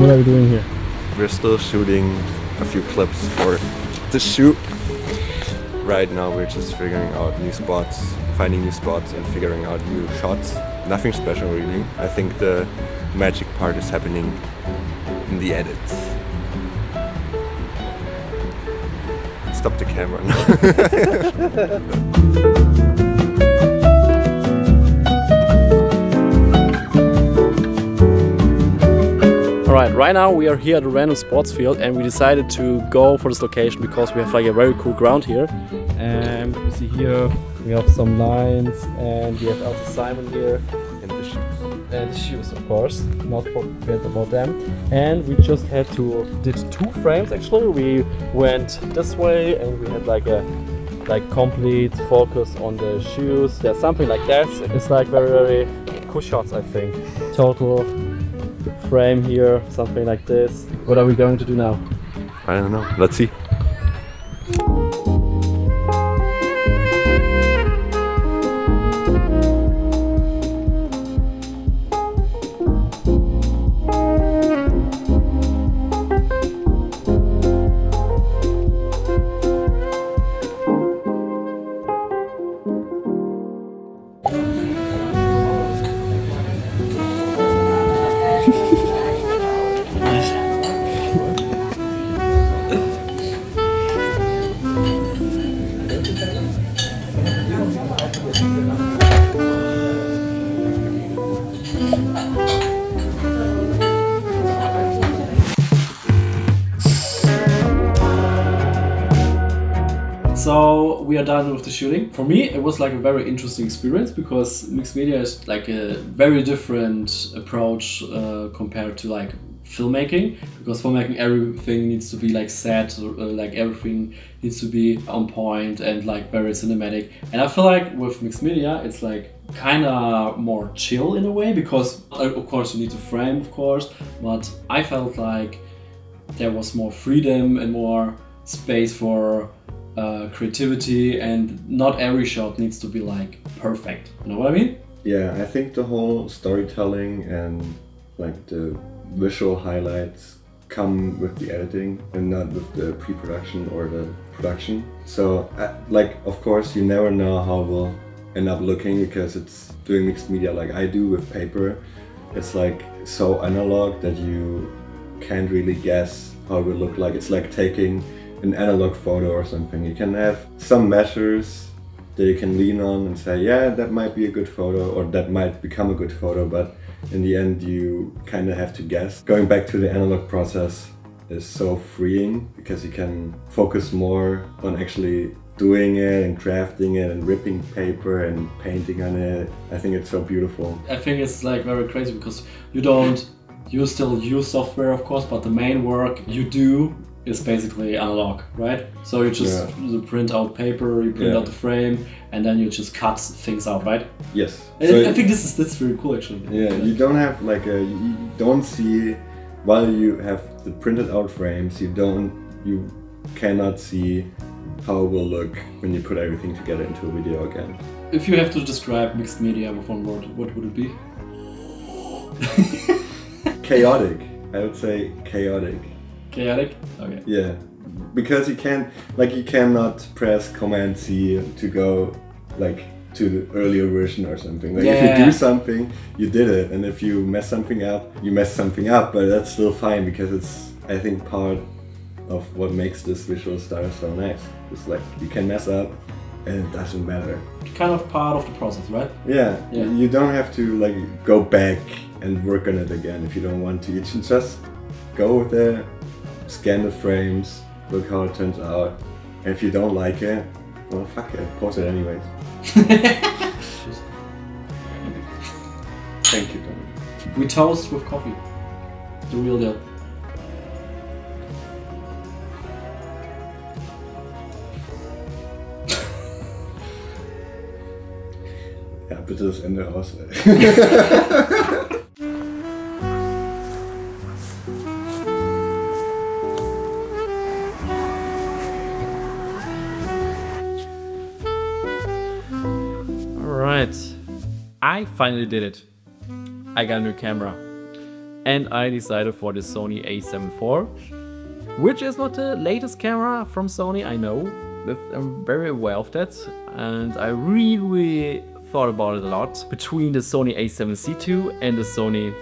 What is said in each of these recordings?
What are we doing here? We're still shooting a few clips for the shoot. Right now we're just figuring out new spots, finding new spots and figuring out new shots. Nothing special really. I think the magic part is happening in the edits. Stop the camera now. Alright, right now we are here at a random sports field and we decided to go for this location because we have like a very cool ground here. And you see here we have some lines and we have also Simon here. And the shoes. And the shoes, of course, not forget about them. And we just did 2 frames actually. We went this way and we had like a complete focus on the shoes. Yeah, something like that. It's like very cool shots, I think. Total frame here, something like this. What are we going to do now? I don't know. Let's see. So we are done with the shooting. For me, it was like a very interesting experience because mixed media is like a very different approach compared to like filmmaking. Because filmmaking, everything needs to be like set, like everything needs to be on point and like very cinematic. And I feel like with mixed media, it's like kind of more chill in a way because of course you need to frame, of course, but I felt like there was more freedom and more space for creativity, and not every shot needs to be like perfect. You know what I mean? Yeah, I think the whole storytelling and like the visual highlights come with the editing and not with the pre-production or the production. So like, of course, you never know how it will end up looking because it's doing mixed media like I do with paper. It's like so analog that you can't really guess how it will look like. It's like taking an analog photo or something. You can have some measures that you can lean on and say, yeah, that might be a good photo or that might become a good photo, but in the end you kind of have to guess. Going back to the analog process is so freeing because you can focus more on actually doing it and crafting it and ripping paper and painting on it. I think it's so beautiful. I think it's like very crazy because you still use software, of course, but the main work you do is basically analog, right? So you just print out paper, you print out the frame, and then you just cut things out, right? Yes. And so I think that's very cool, actually. Yeah, you don't have like you don't see, while you have the printed out frames, you cannot see how it will look when you put everything together into a video again. If you have to describe mixed media with one word, what would it be? Chaotic. I would say chaotic. Chaotic? Okay. Yeah, because you cannot press Command C to go like to the earlier version or something. Like if you do something, you did it, and if you mess something up, you mess something up, but that's still fine because it's, I think, part of what makes this visual style so nice. It's like you can mess up and it doesn't matter. Kind of part of the process, right? Yeah. You don't have to like go back and work on it again if you don't want to. You can just go with it, scan the frames, look how it turns out, and if you don't like it, well, fuck it, post it anyways. Thank you, Tommy. We toast with coffee. The real deal. Ja, bitte das Ende aus. Alright, I finally did it. I got a new camera. And I decided for the Sony a7 IV, which is not the latest camera from Sony, I know. But I'm very aware of that. And I really thought about it a lot between the Sony a7C II and the Sony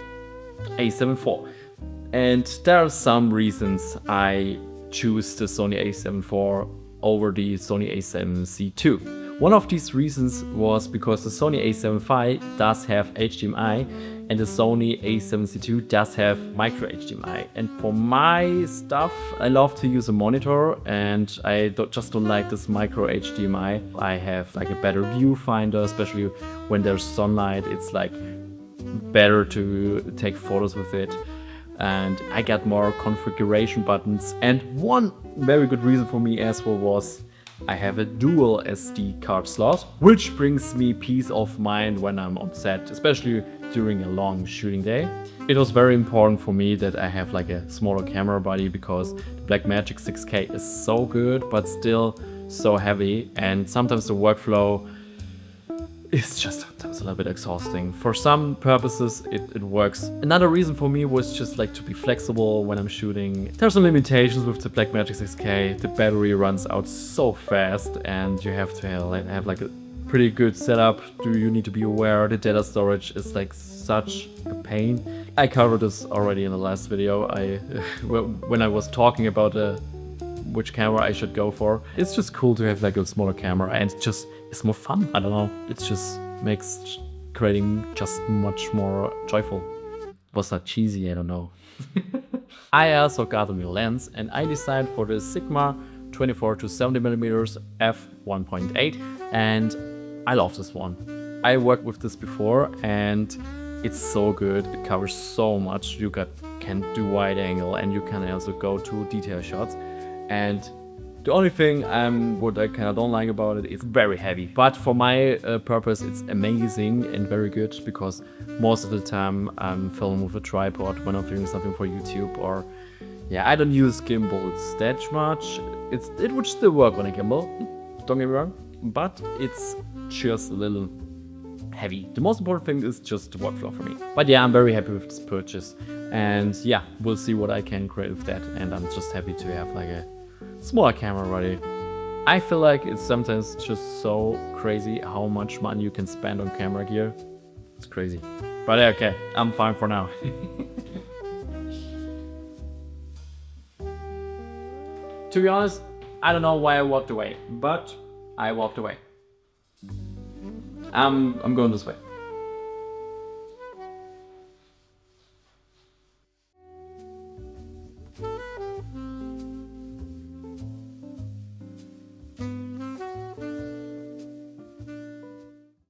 a7 IV. And there are some reasons I choose the Sony a7 IV over the Sony a7C II. One of these reasons was because the Sony a7 V does have HDMI and the Sony a7C II does have micro HDMI. And for my stuff, I love to use a monitor and I just don't like this micro HDMI. I have like a better viewfinder, especially when there's sunlight. It's like better to take photos with it. And I got more configuration buttons. And one very good reason for me as well was I have a dual SD card slot, which brings me peace of mind when I'm on set, especially during a long shooting day. It was very important for me that I have like a smaller camera body because the Blackmagic 6K is so good, but still so heavy, and sometimes the workflow is just a little bit exhausting. For some purposes it works. Another reason for me was just like to be flexible when I'm shooting. There's some limitations with the Blackmagic 6K. The battery runs out so fast and you have to have like a pretty good setup. You need to be aware the data storage is like such a pain. I covered this already in the last video. When I was talking about which camera I should go for. It's just cool to have like a smaller camera and it's more fun. I don't know. It just makes creating just much more joyful. Was that cheesy? I don't know. I also got a new lens and I decided for the Sigma 24 to 70mm f1.8 and I love this one. I worked with this before and it's so good. It covers so much. You can do wide angle and you can also go to detail shots. And the only thing what I kind of don't like about it is very heavy. But for my purpose, it's amazing and very good because most of the time I'm filming with a tripod when I'm filming something for YouTube, or yeah, I don't use gimbals that much. It would still work on a gimbal, don't get me wrong, but it's just a little heavy. The most important thing is just the workflow for me. But yeah, I'm very happy with this purchase. And yeah, we'll see what I can create with that. And I'm just happy to have like a smaller camera ready. I feel like it's sometimes just so crazy how much money you can spend on camera gear. It's crazy. But yeah, okay, I'm fine for now. To be honest, I don't know why I walked away, but I walked away. I'm going this way.